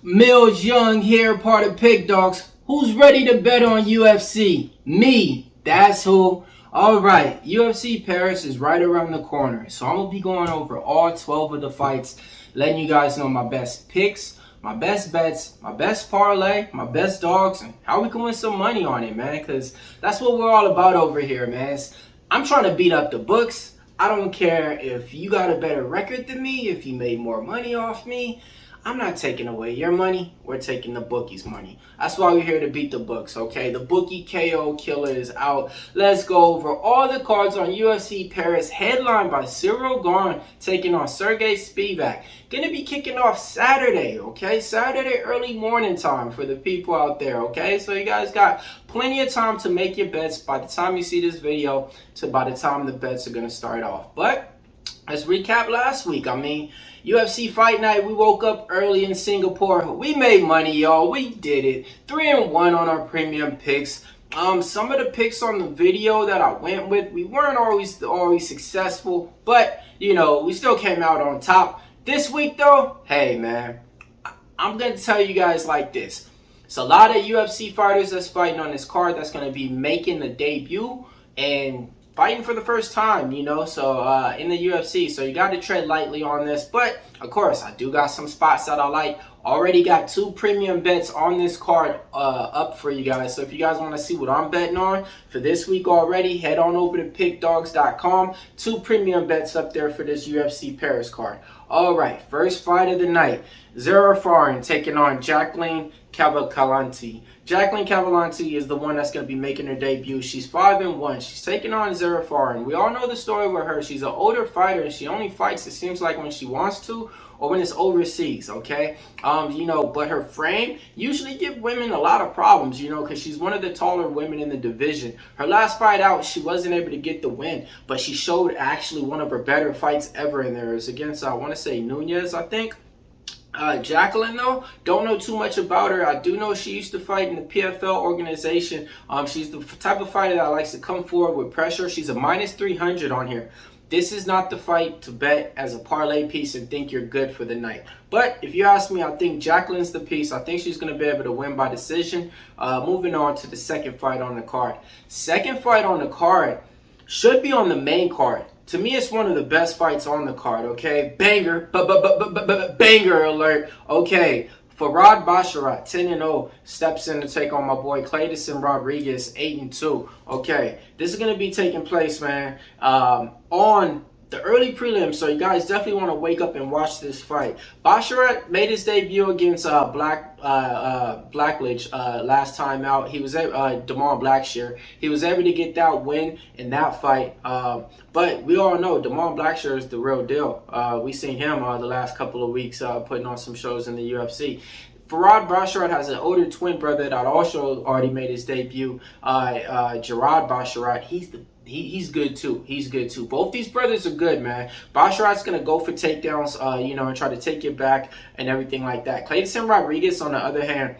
Millz Young here, part of Pick Dawgz. Who's ready to bet on UFC? Me. That's who. Alright, UFC Paris is right around the corner. So I'm going to be going over all 12 of the fights, letting you guys know my best picks, my best bets, my best parlay, my best dogs, and how we can win some money on it, man. Because that's what we're all about over here, man. I'm trying to beat up the books. I don't care if you got a better record than me, if you made more money off me. I'm not taking away your money. We're taking the bookie's money. That's why we're here to beat the books, okay? The bookie KO killer is out. Let's go over all the cards on UFC Paris, headlined by Gane taking on Sergey Spivac. Gonna be kicking off Saturday, okay? Saturday early morning time for the people out there, okay? So you guys got plenty of time to make your bets by the time you see this video to by the time the bets are gonna start off. But let's recap last week. UFC Fight Night, we woke up early in Singapore. We made money, y'all. We did it. 3-1 on our premium picks. Some of the picks on the video that I went with, we weren't always successful, but, you know, we still came out on top. This week, though, hey, man, I'm going to tell you guys like this. It's a lot of UFC fighters that's fighting on this card that's going to be making the debut and fighting for the first time, you know, so in the UFC. So you got to tread lightly on this. But, of course, I do got some spots that I like. Already got 2 premium bets on this card up for you guys. So if you guys want to see what I'm betting on for this week already, head on over to pickdawgz.com. 2 premium bets up there for this UFC Paris card. All right, first fight of the night. Zara Farin taking on Jacqueline Cavalcanti. Jacqueline Cavalcanti is the one that's going to be making her debut. She's 5-1. She's taking on Zara Farin. We all know the story with her. She's an older fighter, and she only fights, it seems like, when she wants to or when it's overseas, okay? You know, but her frame usually give women a lot of problems, you know, because she's one of the taller women in the division. Her last fight out, she wasn't able to get the win, but she showed actually one of her better fights ever in there. It was against, I want to say, Nunez, I think. Jacqueline, though, don't know too much about her. I do know she used to fight in the PFL organization. She's the type of fighter that likes to come forward with pressure. She's a -300 on here. This is not the fight to bet as a parlay piece and think you're good for the night. But if you ask me, I think Jacqueline's the piece. I think she's going to be able to win by decision. Moving on to the second fight on the card. Second fight on the card should be on the main card. To me, it's one of the best fights on the card, okay? Banger, banger alert. Okay, Farhad Basharat, 10-0, steps in to take on my boy Clayton Rodriguez, 8-2. Okay, this is going to be taking place, man, on the early prelims, so you guys definitely want to wake up and watch this fight. Basharat made his debut against Blackledge last time out. He was Damon Blackshear. He was able to get that win in that fight. But we all know Damon Blackshear is the real deal. We seen him the last couple of weeks putting on some shows in the UFC. Farhad Basharat has an older twin brother that also already made his debut. Gerard Basharat, he's good too. He's good too. Both these brothers are good, man. Basharat's gonna go for takedowns, you know, and try to take it back and everything like that. Clayton Rodriguez, on the other hand,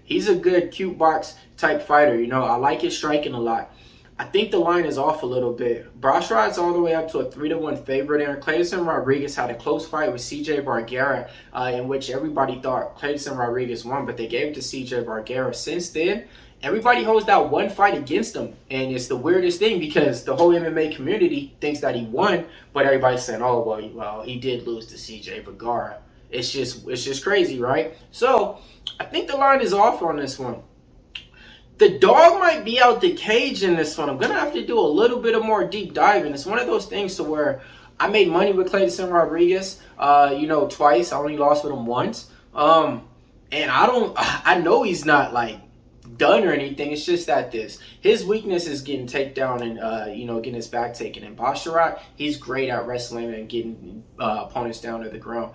he's a good cute box type fighter. You know, I like his striking a lot. I think the line is off a little bit. Basharat's all the way up to a 3-1 favorite, and Clayton Rodriguez had a close fight with CJ Vergara, in which everybody thought Clayton Rodriguez won, but they gave it to CJ Vergara. Since then, everybody holds that one fight against him, and it's the weirdest thing because the whole MMA community thinks that he won, but everybody's saying, oh, well, he did lose to CJ Vergara. It's just crazy, right? So I think the line is off on this one. The dog might be out the cage in this one. I'm going to have to do a little bit of more deep diving. It's one of those things to where I made money with Clayton Rodriguez, you know, twice. I only lost with him once. And I know he's not like done or anything. It's just that his weakness is getting takedown and, you know, getting his back taken. And Basharat, he's great at wrestling and getting opponents down to the ground.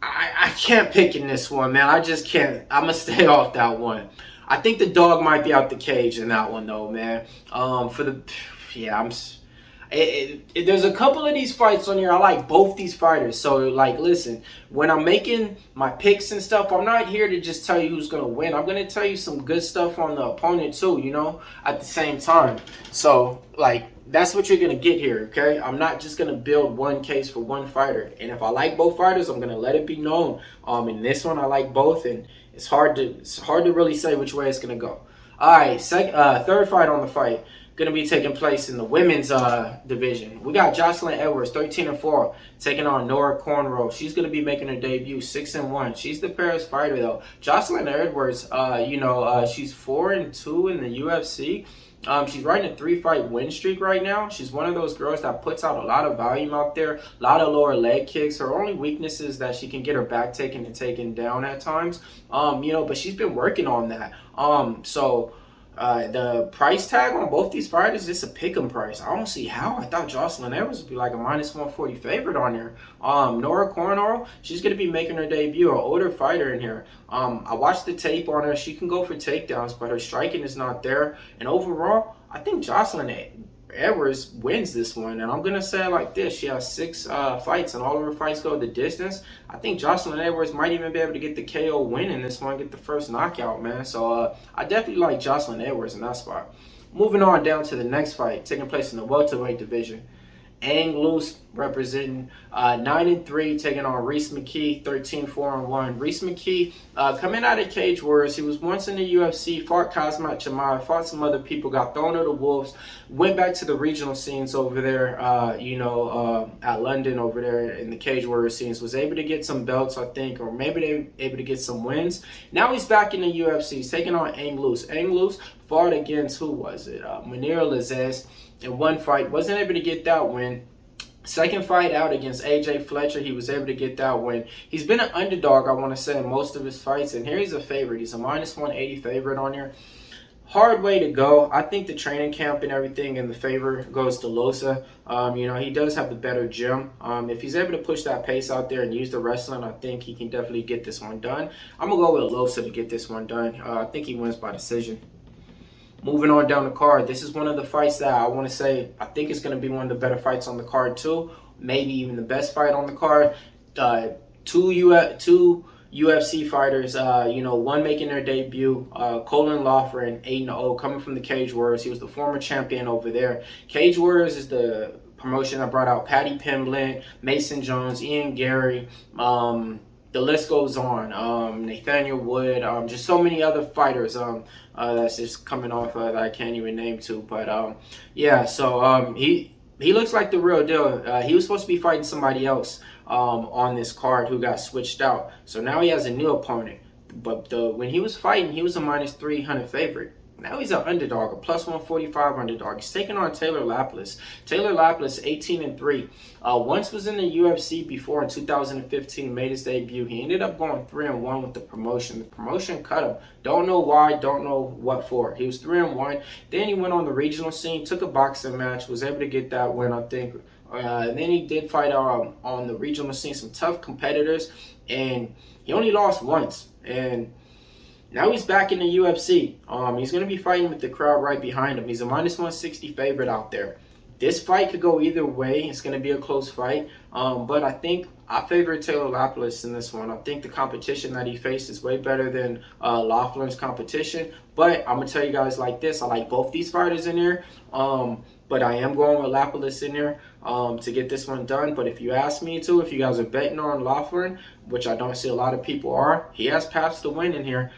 I can't pick in this one, man. I just can't. I'm going to stay off that one. I think the dog might be out the cage in that one, though, man. There's a couple of these fights on here. I like both these fighters. So, like, listen, when I'm making my picks and stuff, I'm not here to just tell you who's going to win. I'm going to tell you some good stuff on the opponent, too, you know, at the same time. So, like, that's what you're gonna get here, okay? I'm not just gonna build one case for one fighter, and if I like both fighters, I'm gonna let it be known. In this one, I like both, and it's hard to really say which way it's gonna go. All right, third fight on the fight gonna be taking place in the women's division. We got Jocelyn Edwards, 13-4, taking on Nora Cornrow. She's gonna be making her debut, 6-1. She's the Paris fighter though. Jocelyn Edwards, she's 4-2 in the UFC. She's riding a 3-fight win streak right now. She's one of those girls that puts out a lot of volume out there, a lot of lower leg kicks. Her only weakness is that she can get her back taken and taken down at times. But she's been working on that. The price tag on both these fighters is a pick'em price. I don't see how. I thought Jocelyn Edwards would be like a -140 favorite on here. Nora Cornrow, she's going to be making her debut, an older fighter in here. I watched the tape on her. She can go for takedowns, but her striking is not there. And overall, I think Jocelyn Edwards wins this one, and I'm gonna say it like this: she has 6 fights, and all of her fights go the distance. I think Jocelyn Edwards might even be able to get the KO win in this one, get the first knockout, man. So I definitely like Jocelyn Edwards in that spot. Moving on down to the next fight, taking place in the welterweight division. Ang Loose representing 9-3, taking on Reese McKee, 13-4-1. Reese McKee coming out of Cage Warriors. He was once in the UFC, fought Kazmat Chimaev, fought some other people, got thrown to the wolves, went back to the regional scenes over there, at London over there in the Cage Warrior scenes, was able to get some belts, I think, or maybe they were able to get some wins. Now he's back in the UFC. He's taking on Ang Loose. Ang Loose fought against, who was it? Munir Lazez. In one fight, wasn't able to get that win. Second fight out against AJ Fletcher, he was able to get that win. He's been an underdog, I want to say, in most of his fights, and here he's a favorite. He's a -180 favorite on here. Hard way to go. I think the training camp and everything in the favor goes to Losa. He does have the better gym. If he's able to push that pace out there and use the wrestling, I think he can definitely get this one done. I'm going to go with Losa to get this one done. I think he wins by decision. Moving on down the card, this is one of the fights that I want to say I think it's going to be one of the better fights on the card too. Maybe even the best fight on the card. Two UFC fighters, one making their debut. Colin Loughran, 8-0, coming from the Cage Warriors. He was the former champion over there. Cage Warriors is the promotion that brought out Patty Pimblett, Mason Jones, Ian Gary, the list goes on. Nathaniel Wood, just so many other fighters that's just coming off that I can't even name to. But he looks like the real deal. He was supposed to be fighting somebody else on this card who got switched out. So now he has a new opponent. But when he was fighting, he was a -300 favorite. Now he's an underdog, a +145 underdog. He's taking on Taylor Lapilus. Taylor Lapilus, 18-3. Once was in the UFC before in 2015, made his debut. He ended up going 3-1 with the promotion. The promotion cut him. Don't know why, don't know what for. He was 3-1. Then he went on the regional scene, took a boxing match, was able to get that win, I think. And then he did fight on the regional scene, some tough competitors, and he only lost once. And now he's back in the UFC. He's going to be fighting with the crowd right behind him. He's a -160 favorite out there. This fight could go either way. It's going to be a close fight. But I think I favor Taylor Lapilus in this one. I think the competition that he faced is way better than Loughran's competition. But I'm going to tell you guys like this. I like both these fighters in here. But I am going with Lapilus in there to get this one done. But if you ask me to, if you guys are betting on Loughran, which I don't see a lot of people are, he has passed the win in here.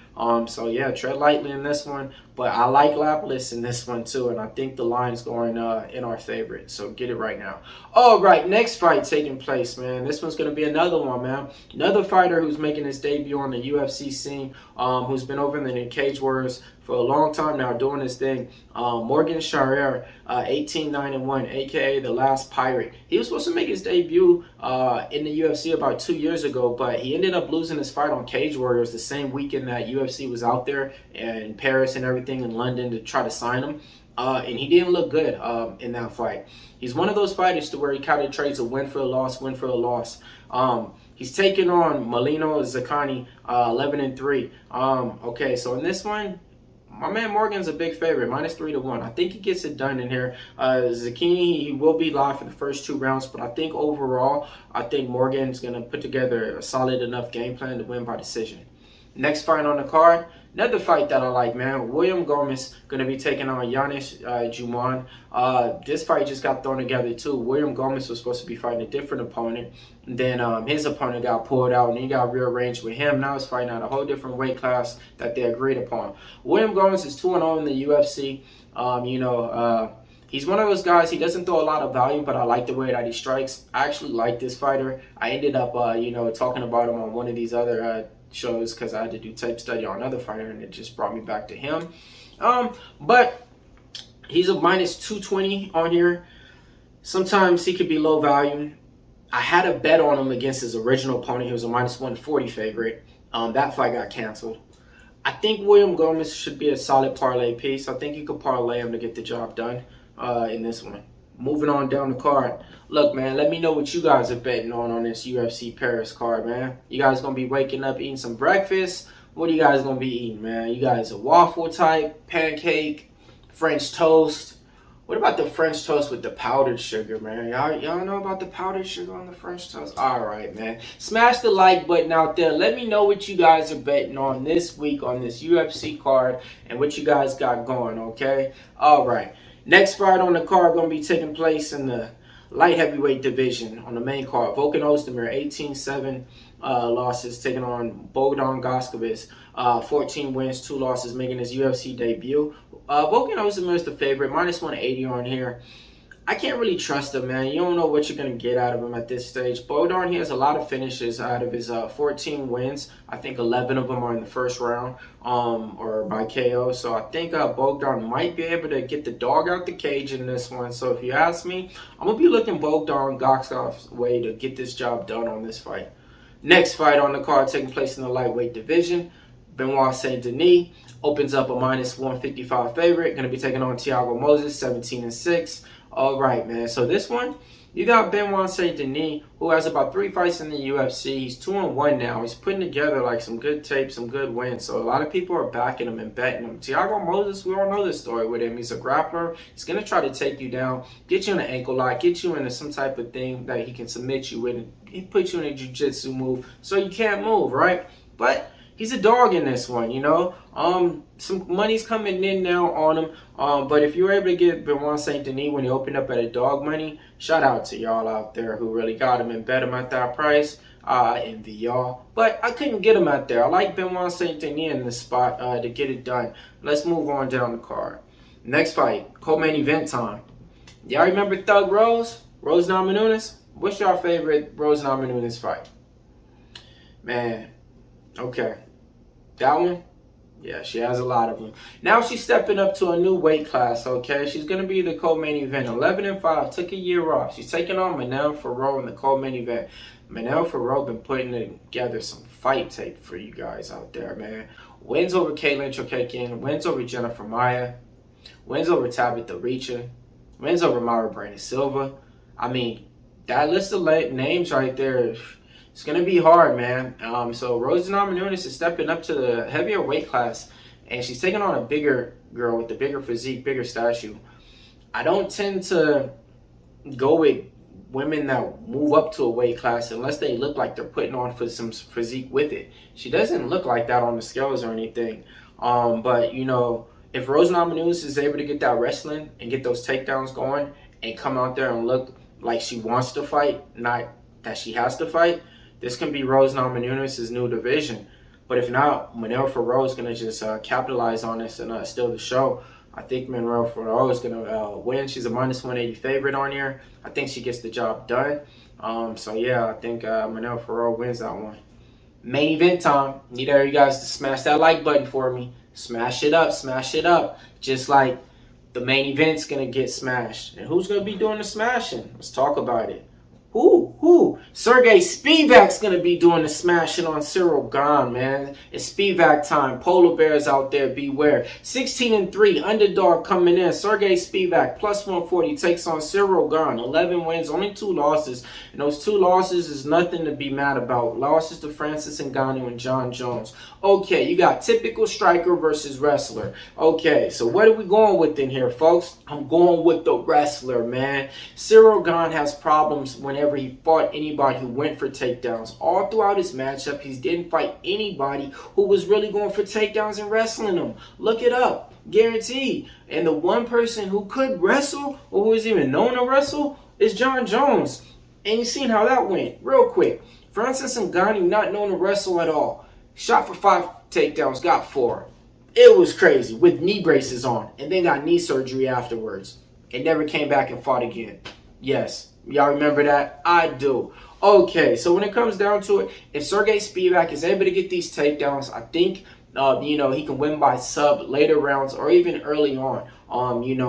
So yeah, tread lightly in this one. But I like Lapilus in this one too, and I think the line's going in our favorite. So get it right now. All right, next fight taking place, man. This one's going to be another one, man. Another fighter who's making his debut on the UFC scene, who's been over in the Cage Warriors for a long time now, doing his thing. Morgan Charrier, 18-9-1, aka the Last Pirate. He was supposed to make his debut in the UFC about 2 years ago, but he ended up losing his fight on Cage Warriors the same weekend that UFC was out there in Paris and everything in London to try to sign him. And he didn't look good in that fight. He's one of those fighters to where he kind of trades a win for a loss, win for a loss. He's taking on Molino Zaccani, 11-3. Okay, so in this one, my man Morgan's a big favorite, -3-1. I think he gets it done in here. Zaccani, he will be live for the first 2 rounds, but I think overall, I think Morgan's going to put together a solid enough game plan to win by decision. Next fight on the card, Another fight that I like, man. William Gomez going to be taking on Yanis Juman. This fight just got thrown together too. William Gomez was supposed to be fighting a different opponent. And then his opponent got pulled out and he got rearranged with him. Now he's fighting at a whole different weight class that they agreed upon. William Gomez is 2-0 in the UFC. He's one of those guys, he doesn't throw a lot of volume, but I like the way that he strikes. I actually like this fighter. I ended up, talking about him on one of these other shows because I had to do tape study on another fighter, and it just brought me back to him. But he's a minus 220 on here. Sometimes he could be low volume. I had a bet on him against his original opponent. He was a minus 140 favorite. That fight got canceled. I think William Gomez should be a solid parlay piece. I think you could parlay him to get the job done in this one. Moving on down the card. Look, man, let me know what you guys are betting on this UFC Paris card, man. You guys going to be waking up eating some breakfast? What are you guys going to be eating, man? You guys a waffle type, pancake, French toast? What about the French toast with the powdered sugar, man? Y'all know about the powdered sugar on the French toast? All right, man. Smash the like button out there. Let me know what you guys are betting on this week on this UFC card and what you guys got going, okay? All right. Next fight on the card going to be taking place in the light heavyweight division on the main card. Volkan Ozdemir, 18-7 losses, taking on Bogdan 14 wins, 2 losses, making his UFC debut. Volkan Ozdemir is the favorite, minus 180 on here. I can't really trust him, man. You don't know what you're going to get out of him at this stage. Bogdan, he has a lot of finishes out of his 14 wins. I think 11 of them are in the first round or by KO. So I think Bogdan might be able to get the dog out the cage in this one. So if you ask me, I'm going to be looking Bogdan-Goksov's way to get this job done on this fight. Next fight on the card taking place in the lightweight division. Benoit Saint-Denis opens up a minus 155 favorite. Going to be taking on Thiago Moses, 17-6. All right, man. So this one, you got Benoit Saint-Denis, who has about 3 fights in the UFC. He's 2-1 now. He's putting together like some good tape, some good wins. So a lot of people are backing him and betting him. Thiago Moses, we all know this story with him. He's a grappler. He's going to try to take you down, get you in an ankle lock, get you into some type of thing that he can submit you with. He puts you in a jiu-jitsu move so you can't move, right? But he's a dog in this one, you know. Some money's coming in now on him. But if you were able to get Benoit Saint-Denis when he opened up at a dog money, shout out to y'all out there who really got him and bet him at that price. I envy y'all. But I couldn't get him out there. I like Benoit Saint-Denis in this spot to get it done. Let's move on down the card. Next fight, co-main event time. Y'all remember Thug Rose? Rose Namajunas? What's your favorite Rose Namajunas fight? Man, okay. That one? Yeah, she has a lot of them. Now she's stepping up to a new weight class, okay? She's going to be the co-main event. 11-5, took a year off. She's taking on Manel Farrow in the co-main event. Manel Farrow been putting together some fight tape for you guys out there, man. Wins over Caitlin Chokakian, wins over Jennifer Maya, wins over Tabitha Richa, wins over Mara Brandon Silva. I mean, that list of names right there, it's going to be hard, man. So Rose Namajunas is stepping up to the heavier weight class, and she's taking on a bigger girl with the bigger physique, bigger statue. I don't tend to go with women that move up to a weight class unless they look like they're putting on for some physique with it. She doesn't look like that on the scales or anything. But, you know, if Rose Namajunas is able to get that wrestling and get those takedowns going and come out there and look like she wants to fight, not that she has to fight, this can be Rose Namajunas' new division. But if not, Manel Farrow is going to just capitalize on this and steal the show. I think Manel Farrow is going to win. She's a minus 180 favorite on here. I think she gets the job done. So, yeah, I think Manel Farrow wins that one. Main event time. Need all you guys to smash that like button for me. Smash it up, smash it up. Just like the main event's going to get smashed. And who's going to be doing the smashing? Let's talk about it. Who? Sergey Spivac's going to be doing the smashing on Cyril Gane, man. It's Spivac time. Polar Bears out there, beware. 16-3, underdog coming in. Sergey Spivac, plus 140, takes on Cyril Gane. 11 wins, only 2 losses. And those 2 losses is nothing to be mad about. Losses to Francis Ngannou and John Jones. Okay, you got typical striker versus wrestler. Okay, so what are we going with in here, folks? I'm going with the wrestler, man. Cyril Gane has problems whenever whenever he fought anybody who went for takedowns. All throughout his matchup, he didn't fight anybody who was really going for takedowns and wrestling him. Look it up. Guaranteed. And the one person who could wrestle, or who is even known to wrestle, is John Jones. And you seen how that went. Real quick. Francis and Gani, not known to wrestle at all. Shot for 5 takedowns, got 4. It was crazy, with knee braces on, and then got knee surgery afterwards. And never came back and fought again. Yes, y'all remember that? I do. Okay, so when it comes down to it, if Sergey Spivac is able to get these takedowns, I think he can win by sub later rounds or even early on.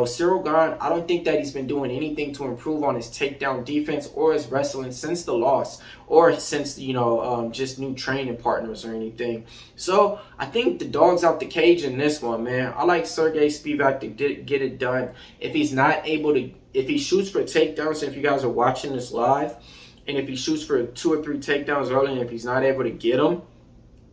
Cyril Gane, I don't think that he's been doing anything to improve on his takedown defense or his wrestling since the loss, or since just new training partners or anything. So I think the dog's out the cage in this one, man. I like Sergey Spivac to get it done. If he's not able to, if he shoots for takedowns, if you guys are watching this live, and if he shoots for 2 or 3 takedowns early, and if he's not able to get them,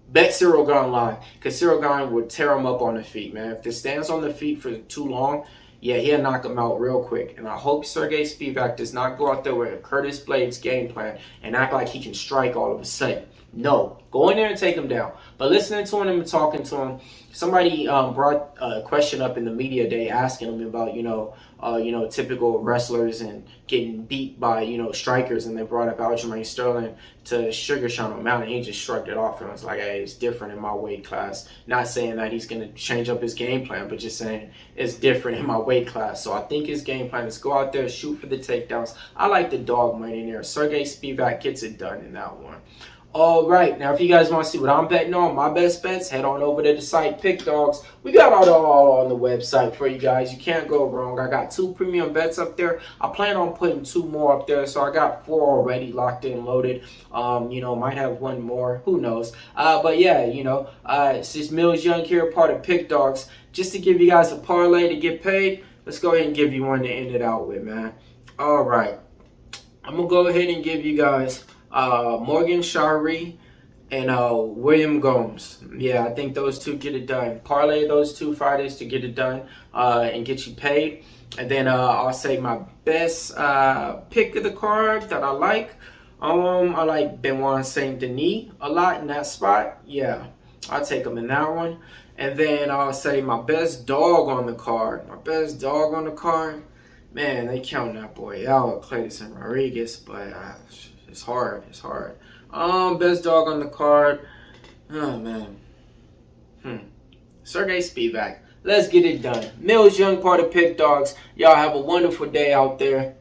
bet Cyril Gane live, because Cyril Gane would tear him up on the feet, man. If this stands on the feet for too long, yeah, he'll knock him out real quick. And I hope Sergey Spivac does not go out there with Curtis Blades' game plan and act like he can strike all of a sudden. No, go in there and take him down. But listening to him and talking to him, somebody brought a question up in the media day asking him about, typical wrestlers and getting beat by, strikers. And they brought up Aljamain Sterling to sugar shine him out, and he just shrugged it off and was like, hey, it's different in my weight class. Not saying that he's going to change up his game plan, but just saying it's different in my weight class. So I think his game plan is go out there, shoot for the takedowns. I like the dog money in there. Sergey Spivac gets it done in that one. All right, now if you guys want to see what I'm betting on, my best bets, head on over to the site Pick Dawgz. We got all on the website for you guys. You can't go wrong. I got 2 premium bets up there. I plan on putting 2 more up there, so I got 4 already locked in, loaded. Might have 1 more. Who knows? But yeah, it's just Millz Young here, part of Pick Dawgz. Just to give you guys a parlay to get paid, let's go ahead and give you one to end it out with, man. All right, I'm gonna go ahead and give you guys Morgan Shari and William Gomes. Yeah, I think those 2 get it done. Parlay those 2 fighters to get it done and get you paid. And then I'll say my best pick of the card that I like. I like Benoit Saint Denis a lot in that spot. Yeah, I'll take him in that one. And then I'll say my best dog on the card. My best dog on the card. Man, they count that boy out, Clayton Rodriguez, but it's hard. It's hard. Best dog on the card. Oh, man. Sergey Spivac. Let's get it done. Millz Young, part of Pick Dawgz. Y'all have a wonderful day out there.